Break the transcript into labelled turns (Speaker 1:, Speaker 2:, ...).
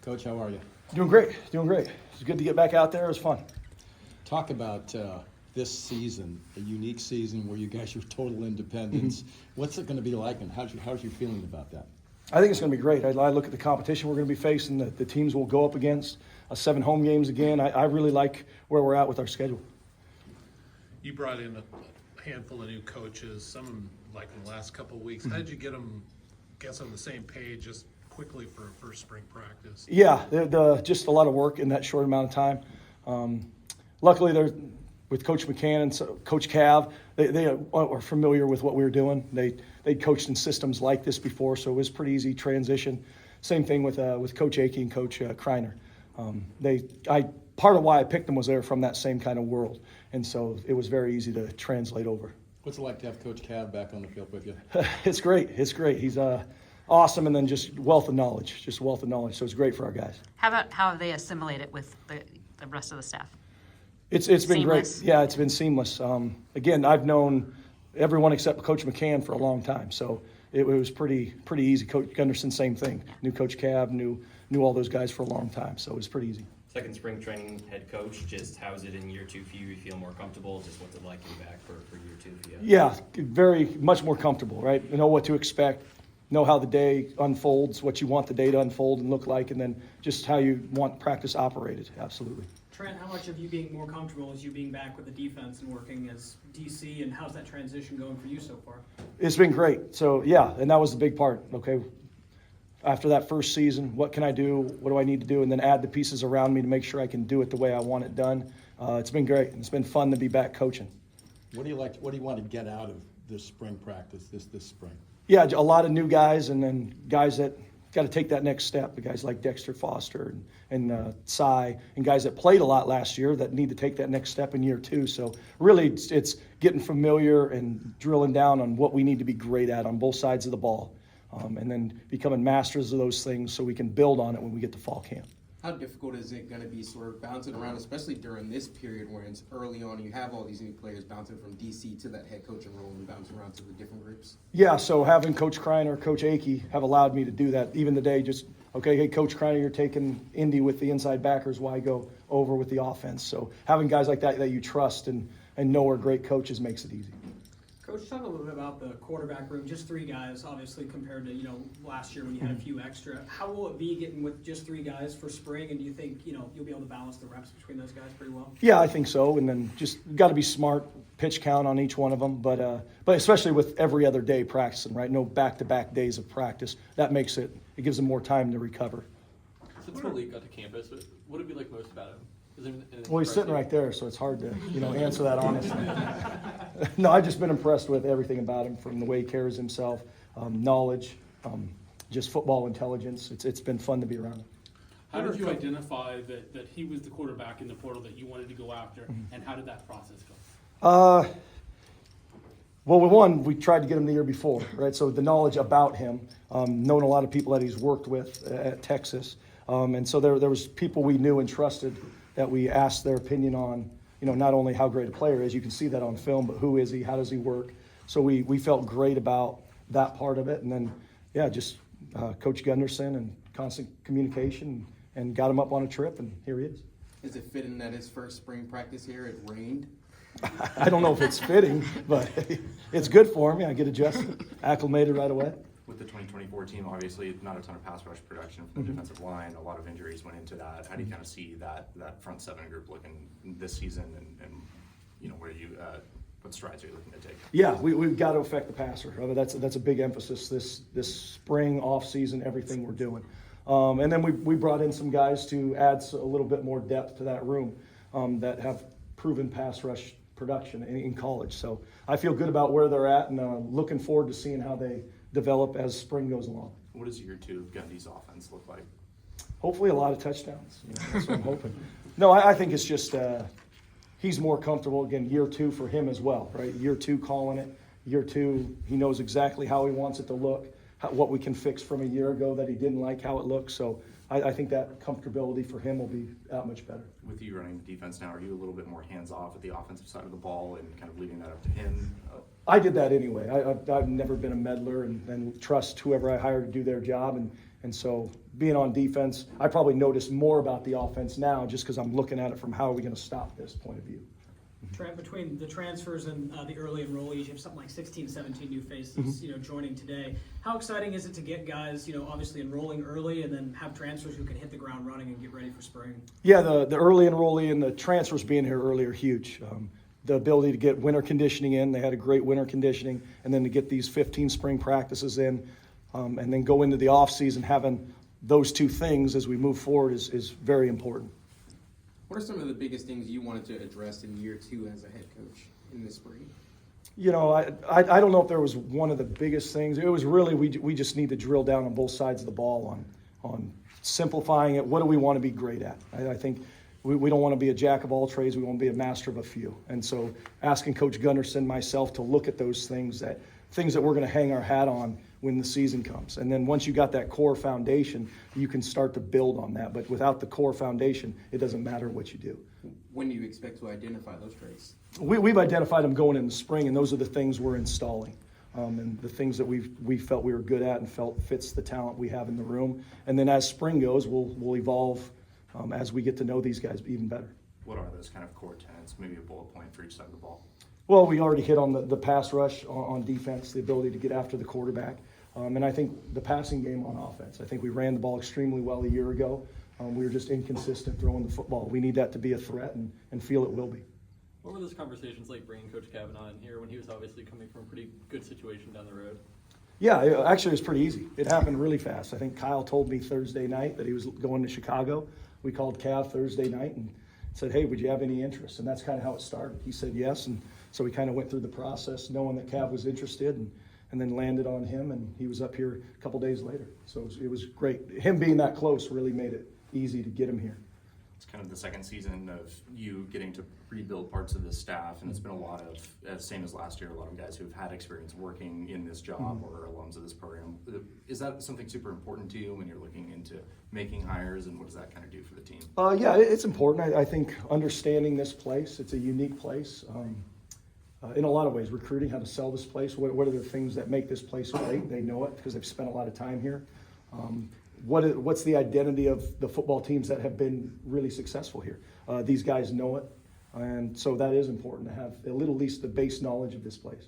Speaker 1: Coach, how are you?
Speaker 2: Doing great. It's good to get back out there. It was fun.
Speaker 1: Talk about this season, a unique season where you guys are total independents. What's it going to be like, and how's your feeling about that?
Speaker 2: I think it's going to be great. I look at the competition we're going to be facing, the teams we'll go up against, 7 home games again. I really like where we're at with our schedule.
Speaker 3: You brought in a handful of new coaches, some of them like in the last couple of weeks. How did you get them on the same page just quickly for a first spring practice?
Speaker 2: Yeah, just a lot of work in that short amount of time. Luckily, they're with Coach McCann and Coach Cav. They are familiar with what we were doing. They coached in systems like this before, so it was pretty easy transition. Same thing with Coach Akey and Coach Kreiner. Part of why I picked them was they're from that same kind of world, and so it was very easy to translate over.
Speaker 1: What's it like to have Coach Cav back on the field with you?
Speaker 2: It's great. He's awesome, and then just wealth of knowledge. So it's great for our guys.
Speaker 4: How have they assimilated with the rest of the staff?
Speaker 2: It's been
Speaker 4: Seamless?
Speaker 2: great. Yeah, it's been seamless. Again, I've known everyone except Coach McCann for a long time, so it was pretty easy. Coach Gunderson, same thing. Knew Coach Cav, knew all those guys for a long time, so it was pretty easy.
Speaker 5: Second spring training head coach, just how's it in year 2 for you? You feel more comfortable? Just what's it like getting back for year 2 for you?
Speaker 2: Yeah, very much more comfortable, right? You know what to expect, know how the day unfolds, what you want the day to unfold and look like, and then just how you want practice operated. Absolutely.
Speaker 6: Trent, how much of you being more comfortable is you being back with the defense and working as DC, and how's that transition going for you so far?
Speaker 2: It's been great. So, yeah, and that was the big part. Okay, after that first season, what can I do? What do I need to do? And then add the pieces around me to make sure I can do it the way I want it done. It's been great. It's been fun to be back coaching.
Speaker 1: What do you want to get out of this spring practice, this spring?
Speaker 2: Yeah, a lot of new guys, and then guys that got to take that next step. The guys like Dexter Foster and Cy, and guys that played a lot last year that need to take that next step in year 2. So really, it's getting familiar and drilling down on what we need to be great at on both sides of the ball, and then becoming masters of those things so we can build on it when we get to fall camp.
Speaker 7: How difficult is it going to be sort of bouncing around, especially during this period where it's early on, you have all these new players bouncing from DC to that head coaching role and bouncing around to the different groups?
Speaker 2: Yeah, so having Coach Kreiner, Coach Akey have allowed me to do that. Even today, hey, Coach Kreiner, you're taking Indy with the inside backers, why go over with the offense? So having guys like that you trust and know are great coaches makes it easy.
Speaker 6: Coach, talk a little bit about the quarterback room. Just 3 guys, obviously, compared to last year when you had a few extra. How will it be getting with just 3 guys for spring? And do you think you'll be able to balance the reps between those guys pretty well?
Speaker 2: Yeah, I think so. And then just got to be smart, pitch count on each one of them. But especially with every other day practicing, right? No back-to-back days of practice. That makes it gives them more time to recover.
Speaker 8: Since Malik got to campus, what did you like most about him?
Speaker 2: Well, he's sitting right there, so it's hard to answer that honestly. No, I've just been impressed with everything about him, from the way he carries himself, knowledge, just football intelligence. It's been fun to be around him.
Speaker 8: How did you identify that he was the quarterback in the portal that you wanted to go after, and how did that process go?
Speaker 2: Well, we tried to get him the year before, right? So the knowledge about him, knowing a lot of people that he's worked with at Texas, and so there was people we knew and trusted that we asked their opinion on, not only how great a player is, you can see that on film, but who is he, how does he work? So we felt great about that part of it. And then, just Coach Gunderson and constant communication, and got him up on a trip, and here he is.
Speaker 7: Is it fitting that his first spring practice here, it rained?
Speaker 2: I don't know if it's fitting, but it's good for him. Yeah, get adjusted, acclimated right away.
Speaker 9: With the 2024 team, obviously not a ton of pass rush production from the defensive line. A lot of injuries went into that. How do you kind of see that front 7 group looking this season, and where what strides are you looking to take? Yeah,
Speaker 2: we've got to affect the passer. That's a big emphasis this spring, off season, everything we're doing. And then we brought in some guys to add a little bit more depth to that room that have proven pass rush production in college. So I feel good about where they're at, and looking forward to seeing how they develop as spring goes along.
Speaker 9: What does year 2 Gundy's offense look like?
Speaker 2: Hopefully a lot of touchdowns. That's what I'm hoping. No, I think it's just he's more comfortable, again, year 2 for him as well, right? Year 2 calling it. Year 2, he knows exactly how he wants it to look, what we can fix from a year ago that he didn't like how it looked. So I think that comfortability for him will be that much better.
Speaker 9: With you running the defense now, are you a little bit more hands-off at the offensive side of the ball and kind of leaving that up to him?
Speaker 2: I did that anyway. I've never been a meddler and trust whoever I hire to do their job. And And so being on defense, I probably notice more about the offense now just because I'm looking at it from how are we going to stop this point of view.
Speaker 6: Between the transfers and the early enrollees, you have something like 16, 17 new faces, joining today. How exciting is it to get guys, obviously enrolling early and then have transfers who can hit the ground running and get ready for spring?
Speaker 2: Yeah, the early enrollee and the transfers being here early are huge. The ability to get winter conditioning in, they had a great winter conditioning, and then to get these 15 spring practices in, and then go into the off season having those two things as we move forward is very important.
Speaker 7: What are some of the biggest things you wanted to address in year 2 as a head coach in the spring?
Speaker 2: I don't know if there was one of the biggest things. It was really we just need to drill down on both sides of the ball on simplifying it. What do we want to be great at? I think we don't want to be a jack of all trades. We want to be a master of a few. And so asking Coach Gunderson, myself, to look at those things that we're going to hang our hat on when the season comes. And then once you got that core foundation, you can start to build on that. But without the core foundation, it doesn't matter what you do.
Speaker 7: When do you expect to identify those traits?
Speaker 2: We've identified them going in the spring, and those are the things we're installing. And the things that we felt we were good at and felt fits the talent we have in the room. And then as spring goes, we'll evolve as we get to know these guys even better.
Speaker 9: What are those kind of core tenets, maybe a bullet point for each side of the ball?
Speaker 2: Well, we already hit on the pass rush on defense, the ability to get after the quarterback. And I think the passing game on offense. I think we ran the ball extremely well a year ago. We were just inconsistent throwing the football. We need that to be a threat and feel it will be.
Speaker 10: What were those conversations like bringing Coach Kavanaugh in here when he was obviously coming from a pretty good situation down the road?
Speaker 2: Yeah, actually it was pretty easy. It happened really fast. I think Kyle told me Thursday night that he was going to Chicago. We called Cav Thursday night and said, hey, would you have any interest? And that's kind of how it started. He said yes, and so we kind of went through the process knowing that Cav was interested and then landed on him, and he was up here a couple days later. So it was great. Him being that close really made it easy to get him here.
Speaker 9: It's kind of the second season of you getting to rebuild parts of the staff, and it's been a lot of, same as last year, a lot of guys who've had experience working in this job or are alums of this program. Is that something super important to you when you're looking into making hires, and what does that kind of do for the team? Yeah,
Speaker 2: it's important. I think understanding this place, it's a unique place. In a lot of ways, recruiting, how to sell this place, what are the things that make this place great? They know it because they've spent a lot of time here. What's the identity of the football teams that have been really successful here? These guys know it, and so that is important to have at least the base knowledge of this place.